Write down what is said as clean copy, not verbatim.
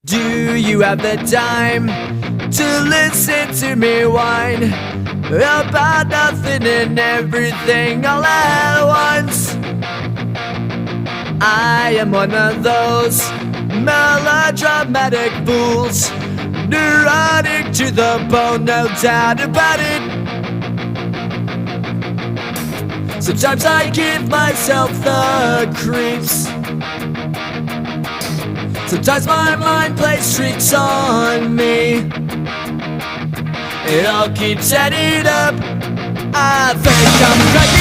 Do you have the time to listen to me whine about nothing and everything all at once? I am one of those melodramatic fools, neurotic to the bone, no doubt about it. Sometimes I give myself the creeps. Sometimes my mind plays tricks on me. It all keeps adding up. I think I'm crazy.